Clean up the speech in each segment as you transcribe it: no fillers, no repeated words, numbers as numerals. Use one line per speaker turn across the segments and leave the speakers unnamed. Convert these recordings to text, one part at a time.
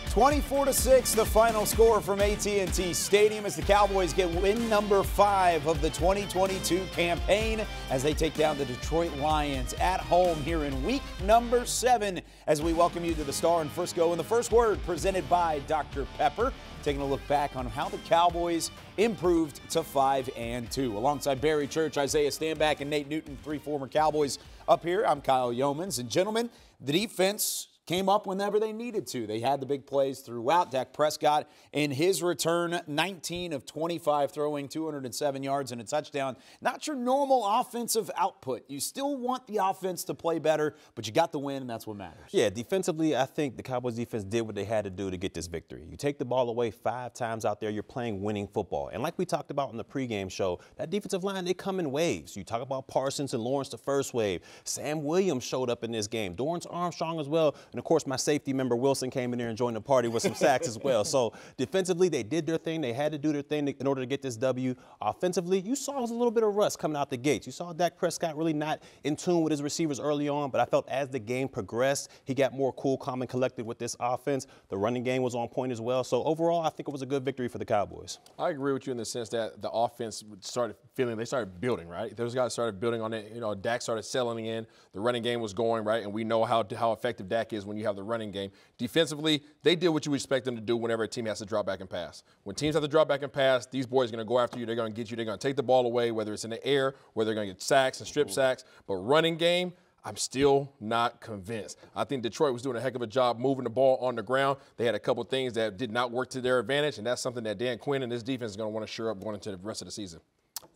24-6, the final score from AT&T Stadium as the Cowboys get win number 5 of the 2022 campaign as they take down the Detroit Lions at home here in week number 7 as we welcome you to the Star in Frisco. And the first word presented by Dr. Pepper, taking a look back on how the Cowboys improved to 5-2. Alongside Barry Church, Isaiah Stanback, and Nate Newton, 3 former Cowboys up here. I'm Kyle Yeomans. And gentlemen, the defense came up whenever they needed to. They had the big plays throughout. Dak Prescott in his return, 19 of 25 throwing, 207 yards and a touchdown. Not your normal offensive output. You still want the offense to play better, but you got the win, and that's what matters.
Yeah, defensively, I think the Cowboys defense did what they had to do to get this victory. You take the ball away 5 times out there, you're playing winning football. And like we talked about in the pregame show, that defensive line, they come in waves. You talk about Parsons and Lawrence the first wave. Sam Williams showed up in this game. Dorrance Armstrong as well. And, of course, my safety member Wilson came in there and joined the party with some sacks as well. So defensively, they did their thing. They had to do their thing in order to get this W. Offensively, you saw a little bit of rust coming out the gates. You saw Dak Prescott really not in tune with his receivers early on, but I felt as the game progressed, he got more cool, calm, and collected with this offense. The running game was on point as well. So overall, I think it was a good victory for the Cowboys.
I agree with you in the sense that the offense started they started building, right? Those guys started building on it. You know, Dak started settling in. The running game was going, right? And we know how effective Dak is when you have the running game. Defensively, they did what you expect them to do whenever a team has to drop back and pass. When teams have to drop back and pass, these boys are going to go after you. They're going to get you. They're going to take the ball away, whether it's in the air, whether they're going to get sacks and strip sacks. But running game, I'm still not convinced. I think Detroit was doing a heck of a job moving the ball on the ground. They had a couple things that did not work to their advantage, and that's something that Dan Quinn and this defense is going to want to shore up going into the rest of the season.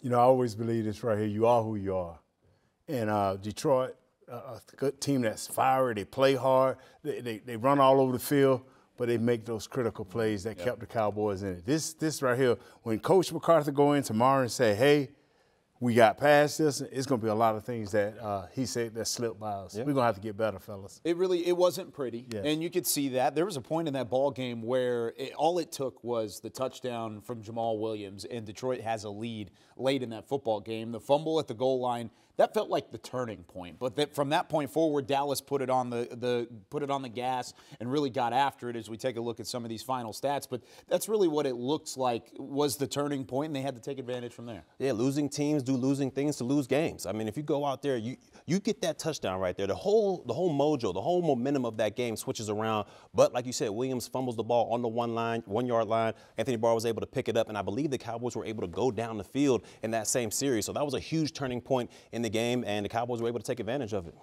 You know, I always believe this right here. You are who you are. And Detroit, a good team that's fiery. They play hard. They run all over the field, but they make those critical plays that kept the Cowboys in it. This right here, when Coach McCarthy go in tomorrow and say, hey, we got past this, it's going to be a lot of things that he said that slipped by us. We're going to have to get better, fellas.
It wasn't pretty, and you could see that. There was a point in that ball game where all it took was the touchdown from Jamal Williams, and Detroit has a lead late in that football game. The fumble at the goal line, that felt like the turning point. But from that point forward, Dallas put it on the gas and really got after it as we take a look at some of these final stats. But that's really what it looks like was the turning point, and they had to take advantage from there.
Yeah, losing teams do losing things to lose games. I mean, if you go out there, you get that touchdown right there. The whole mojo, the whole momentum of that game switches around. But like you said, Williams fumbles the ball on the 1-yard line. Anthony Barr was able to pick it up, and I believe the Cowboys were able to go down the field in that same series. So that was a huge turning point in the game, and the Cowboys were able to take advantage of it.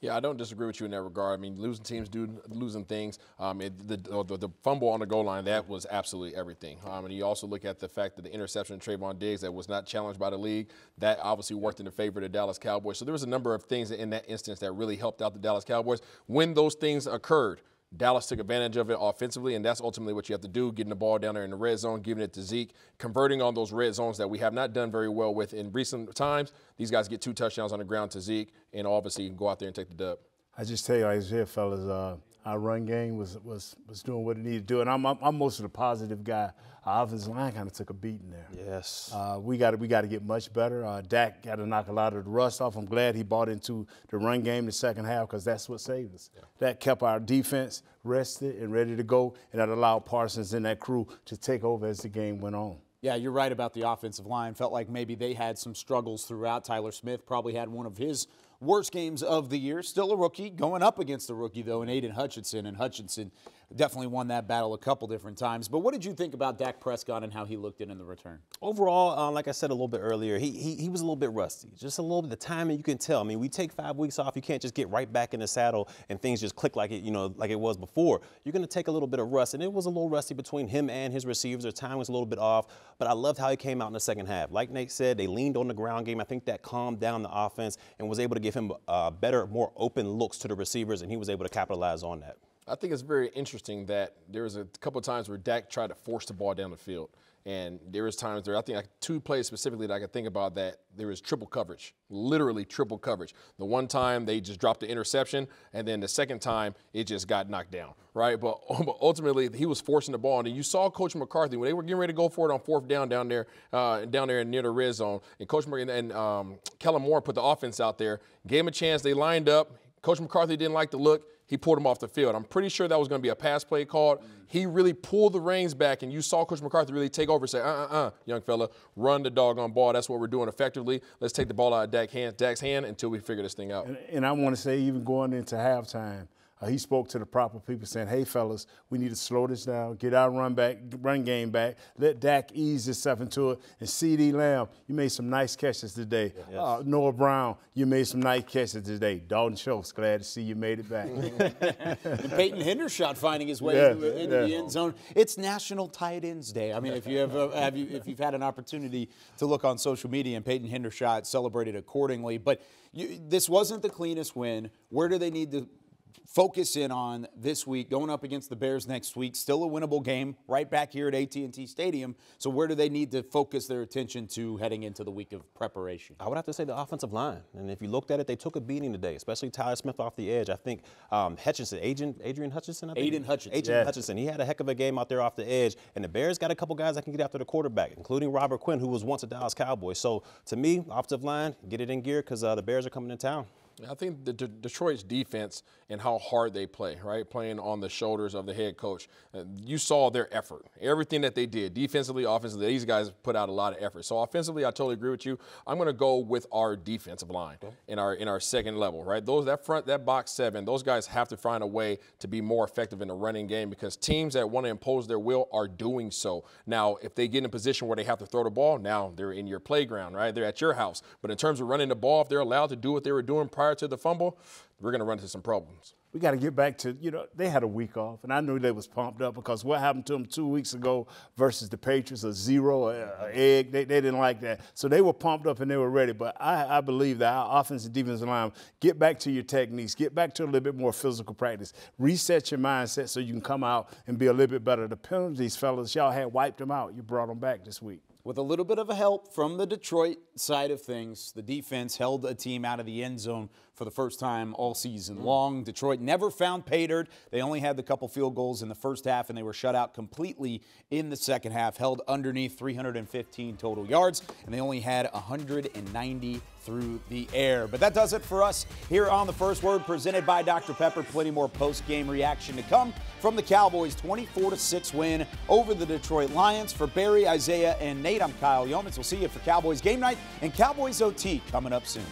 Yeah, I don't disagree with you in that regard. I mean, losing teams do losing things. The fumble on the goal line, that was absolutely everything. And you also look at the fact that the interception of Trayvon Diggs that was not challenged by the league, that obviously worked in the favor of the Dallas Cowboys. So there was a number of things in that instance that really helped out the Dallas Cowboys. When those things occurred, Dallas took advantage of it offensively, and that's ultimately what you have to do, getting the ball down there in the red zone, giving it to Zeke, converting on those red zones that we have not done very well with in recent times. These guys get 2 touchdowns on the ground to Zeke, and obviously you can go out there and take the dub.
I just tell you, Isaiah, fellas, our run game was doing what it needed to do, and I'm most of the positive guy. Our offensive line kind of took a beating there.
Yes.
We got to get much better. Dak got to knock a lot of the rust off. I'm glad he bought into the run game the second half because that's what saved us. Yeah. That kept our defense rested and ready to go, and that allowed Parsons and that crew to take over as the game went on.
Yeah, you're right about the offensive line. Felt like maybe they had some struggles throughout. Tyler Smith probably had one of his worst games of the year. Still a rookie, going up against a rookie, though, in Aiden Hutchinson. And Hutchinson definitely won that battle a couple different times. But what did you think about Dak Prescott and how he looked in the return?
Overall, like I said a little bit earlier, he was a little bit rusty. Just a little bit. The timing, you can tell. I mean, we take 5 weeks off. You can't just get right back in the saddle and things just click like it was before. You're going to take a little bit of rust, and it was a little rusty between him and his receivers. Their time was a little bit off, but I loved how he came out in the second half. Like Nate said, they leaned on the ground game. I think that calmed down the offense and was able to give him better, more open looks to the receivers, and he was able to capitalize on that.
I think it's very interesting that there was a couple of times where Dak tried to force the ball down the field. And there was times there, I think like 2 plays specifically that I can think about that there was triple coverage, literally triple coverage. The one time they just dropped the interception, and then the second time it just got knocked down, right? But ultimately he was forcing the ball. And you saw Coach McCarthy, when they were getting ready to go for it on 4th down down there near the red zone, and Coach McCarthy and Kellen Moore put the offense out there, gave him a chance. They lined up. Coach McCarthy didn't like the look. He pulled him off the field. I'm pretty sure that was going to be a pass play called. He really pulled the reins back, and you saw Coach McCarthy really take over and say, young fella, run the doggone ball. That's what we're doing effectively. Let's take the ball out of Dak's hand until we figure this thing out.
And I want to say, even going into halftime, he spoke to the proper people saying, hey, fellas, we need to slow this down, get our run game back, let Dak ease himself into it. And C.D. Lamb, you made some nice catches today. Yes. Noah Brown, you made some nice catches today. Dalton Schultz, glad to see you made it back.
And Peyton Hendershot finding his way into the end zone. It's National Tight Ends Day. I mean, if you've had an opportunity to look on social media, and Peyton Hendershot celebrated accordingly. But this wasn't the cleanest win. Where do they need to focus in on this week, going up against the Bears next week? Still a winnable game right back here at AT&T Stadium. So where do they need to focus their attention to heading into the week of preparation?
I would have to say the offensive line. And if you looked at it, they took a beating today, especially Tyler Smith off the edge. I think Adrian Hutchinson, Hutchinson. He had a heck of a game out there off the edge. And the Bears got a couple guys that can get after the quarterback, including Robert Quinn, who was once a Dallas Cowboy. So to me, offensive line, get it in gear because the Bears are coming to town.
I think the Detroit's defense and how hard they play, right, playing on the shoulders of the head coach. You saw their effort, everything that they did, defensively, offensively. These guys put out a lot of effort. So offensively, I totally agree with you. I'm going to go with our defensive line in our second level, right? That box seven, those guys have to find a way to be more effective in the running game because teams that want to impose their will are doing so. Now, if they get in a position where they have to throw the ball, now they're in your playground, right? They're at your house. But in terms of running the ball, if they're allowed to do what they were doing prior to the fumble, we're going to run into some problems.
We got to get back to, they had a week off, and I knew they was pumped up because what happened to them 2 weeks ago versus the Patriots, a 0, an egg, they didn't like that. So they were pumped up and they were ready. But I believe that our offensive and defensive line, get back to your techniques, get back to a little bit more physical practice, reset your mindset so you can come out and be a little bit better. The penalties, fellas, y'all had wiped them out. You brought them back this week.
With a little bit of a help from the Detroit side of things, the defense held a team out of the end zone for the first time all season long. Detroit never found pay dirt. They only had the couple field goals in the first half, and they were shut out completely in the second half, held underneath 315 total yards, and they only had 190 through the air. But that does it for us here on The First Word, presented by Dr. Pepper. Plenty more post-game reaction to come from the Cowboys' 24-6 win over the Detroit Lions. For Barry, Isaiah, and Nate, I'm Kyle Yeomans. We'll see you for Cowboys Game Night and Cowboys OT coming up soon.